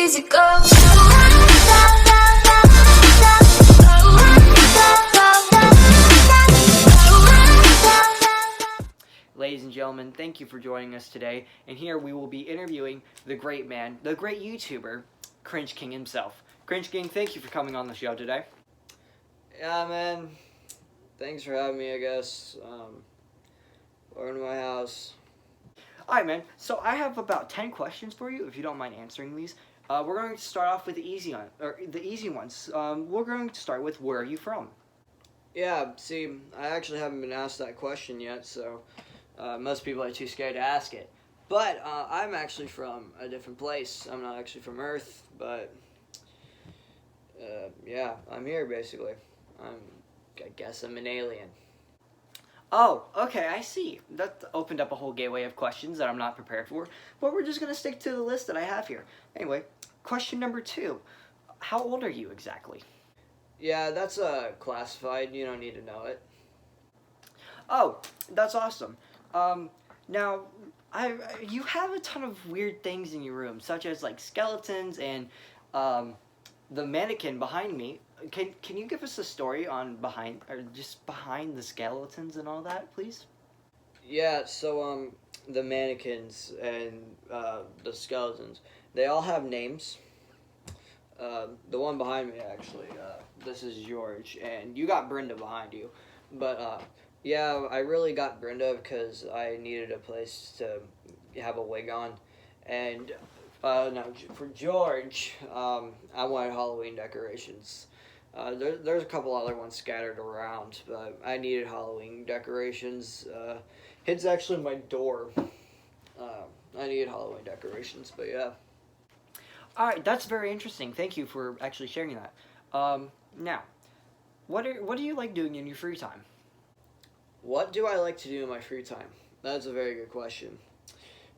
easy go. Ladies and gentlemen, thank you for joining us today, and here we will be interviewing the great man, the great YouTuber, Cringeking himself. Cringeking, thank you for coming on the show today. Yeah, man. Thanks for having me, I guess. Welcome to my house. Alright, man, so I have about 10 questions for you, if you don't mind answering these. We're going to start off with the easy ones. We're going to start with, where are you from? Yeah, see, I actually haven't been asked that question yet, so most people are too scared to ask it. But I'm actually from a different place. I'm not actually from Earth, but yeah, I'm here basically. I guess I'm an alien. Oh, okay, I see. That opened up a whole gateway of questions that I'm not prepared for, but we're just going to stick to the list that I have here. Anyway, question number 2. How old are you exactly? Yeah, that's classified. You don't need to know it. Oh, that's awesome. Now, you have a ton of weird things in your room, such as like skeletons and the mannequin behind me. Can you give us a story on behind the skeletons and all that, please? Yeah, so the mannequins and the skeletons, they all have names. The one behind me, actually, this is George, and you got Brenda behind you. But, yeah, I really got Brenda because I needed a place to have a wig on. And, now, for George, I wanted Halloween decorations. There's a couple other ones scattered around, but I needed Halloween decorations. His actually my door. I needed Halloween decorations, but yeah. Alright, that's very interesting. Thank you for actually sharing that. Now, what do you like doing in your free time? What do I like to do in my free time? That's a very good question.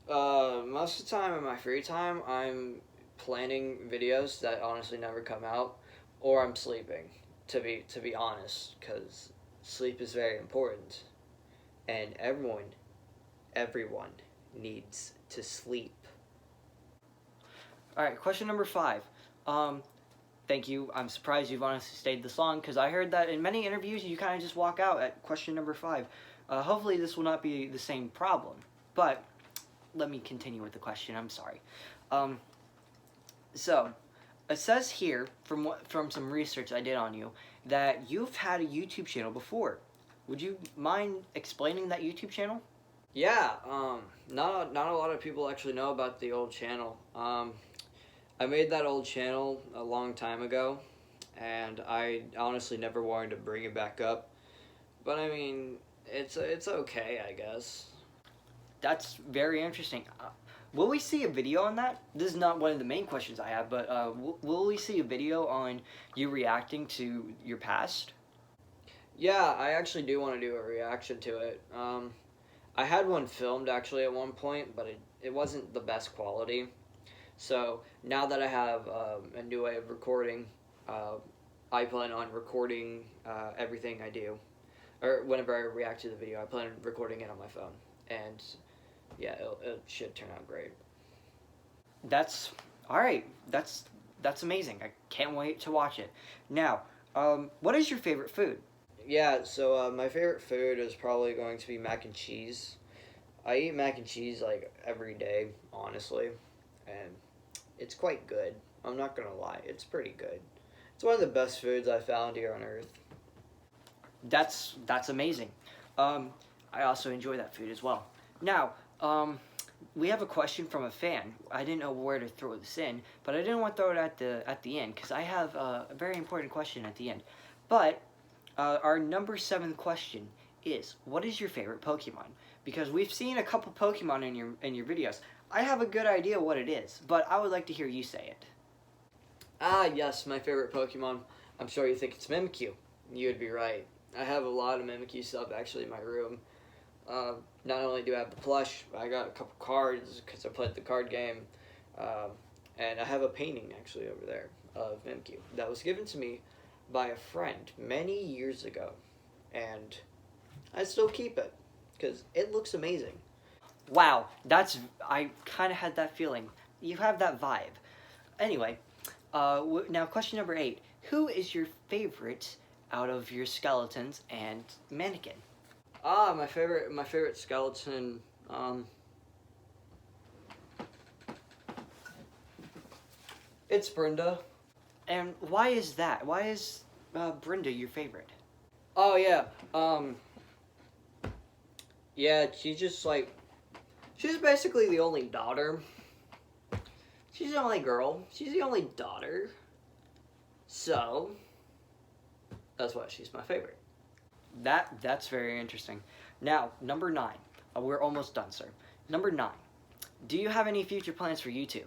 Most of the time in my free time, I'm planning videos that honestly never come out, or I'm sleeping, to be honest, because sleep is very important, and everyone needs to sleep. Alright, question number 5. Thank you. I'm surprised you've honestly stayed this long, because I heard that in many interviews you kind of just walk out at question number 5. Hopefully this will not be the same problem, but let me continue with the question. I'm sorry. So, it says here, from some research I did on you, that you've had a YouTube channel before. Would you mind explaining that YouTube channel? Yeah, not a lot of people actually know about the old channel. I made that old channel a long time ago, and I honestly never wanted to bring it back up. But I mean, it's okay, I guess. That's very interesting. Will we see a video on that? This is not one of the main questions I have, but will we see a video on you reacting to your past? Yeah, I actually do want to do a reaction to it. I had one filmed actually at one point, but it wasn't the best quality. So now that I have a new way of recording, I plan on recording everything I do. Or whenever I react to the video, I plan on recording it on my phone. And yeah, it should turn out great. That's alright. That's amazing. I can't wait to watch it. Now, what is your favorite food? Yeah, so my favorite food is probably going to be mac and cheese. I eat mac and cheese like every day, honestly, and it's quite good. I'm not gonna lie, it's pretty good. It's one of the best foods I found here on Earth. That's amazing. I also enjoy that food as well. Now, we have a question from a fan. I didn't know where to throw this in, but I didn't want to throw it at the end because I have a very important question at the end. But our number 7 question is, what is your favorite Pokemon? Because we've seen a couple Pokemon in your videos. I have a good idea what it is, but I would like to hear you say it. Ah, yes, my favorite Pokemon. I'm sure you think it's Mimikyu. You'd be right. I have a lot of Mimikyu stuff actually in my room. Not only do I have the plush, I got a couple cards because I played the card game. And I have a painting actually over there of Mimikyu that was given to me by a friend many years ago. And I still keep it because it looks amazing. Wow, I kind of had that feeling. You have that vibe. Anyway, now question number 8. Who is your favorite out of your skeletons and mannequin? My favorite skeleton, it's Brenda. And why is that? Why is Brenda your favorite? Oh yeah, yeah, she's basically the only daughter. She's the only girl. She's the only daughter. So, that's why she's my favorite. That's very interesting. Now, number 9. We're almost done, sir. Number 9. Do you have any future plans for YouTube?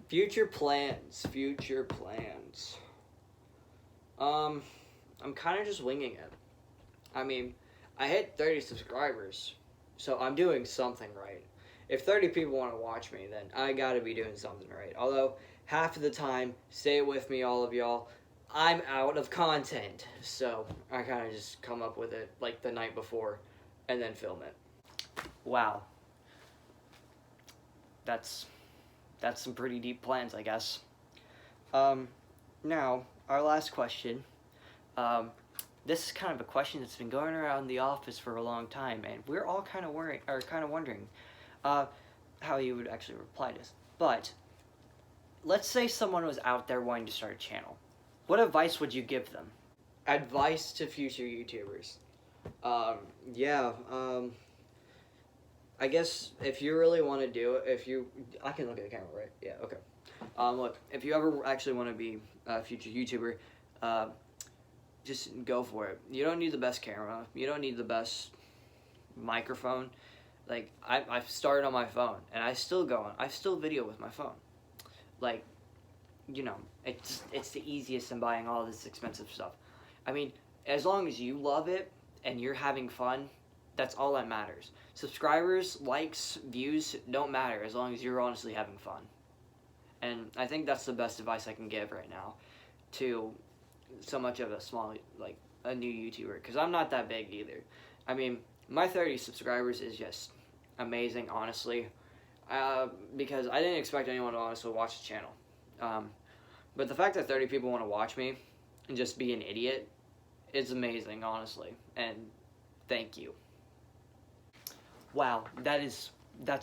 Future plans. I'm kind of just winging it. I mean, I hit 30 subscribers, so I'm doing something right. If 30 people want to watch me, then I gotta be doing something right. Although, half of the time, stay with me, all of y'all, I'm out of content. So, I kind of just come up with it, like, the night before, and then film it. Wow. That's some pretty deep plans, I guess. Now, our last question. This is kind of a question that's been going around the office for a long time, and we're all kind of wondering how you would actually reply to this. But let's say someone was out there wanting to start a channel. What advice would you give them? Advice to future YouTubers. I guess if you really want to do it, I can look at the camera, right? Yeah, okay. Look, if you ever actually want to be a future YouTuber, just go for it. You don't need the best camera. You don't need the best microphone. Like, I've started on my phone, and I still video with my phone. Like, you know, it's the easiest in buying all this expensive stuff. I mean, as long as you love it and you're having fun, that's all that matters. Subscribers, likes, views don't matter as long as you're honestly having fun. And I think that's the best advice I can give right now to so much of a new YouTuber, because I'm not that big either. I mean, my 30 subscribers is just amazing, honestly, because I didn't expect anyone to honestly watch the channel. But the fact that 30 people want to watch me and just be an idiot is amazing, honestly, and thank you. Wow, that's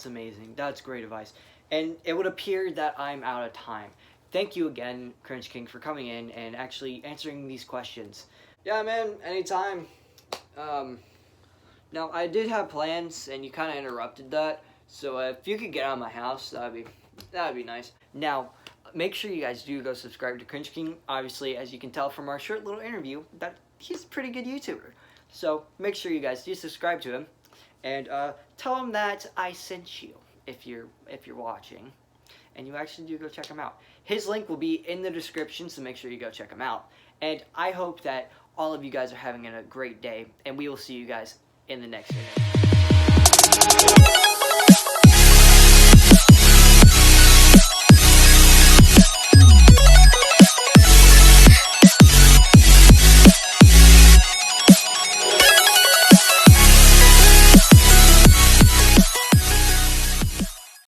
amazing. That's great advice. And it would appear that I'm out of time. Thank you again, Cringeking, for coming in and actually answering these questions. Yeah, man, anytime. Now, I did have plans, and you kind of interrupted that, so if you could get out of my house, that'd be nice. Now, make sure you guys do go subscribe to Cringeking. Obviously, as you can tell from our short little interview, that he's a pretty good YouTuber. So, make sure you guys do subscribe to him, and tell him that I sent you if you're watching, and you actually do go check him out. His link will be in the description, so make sure you go check him out. And I hope that all of you guys are having a great day, and we will see you guys in the next video.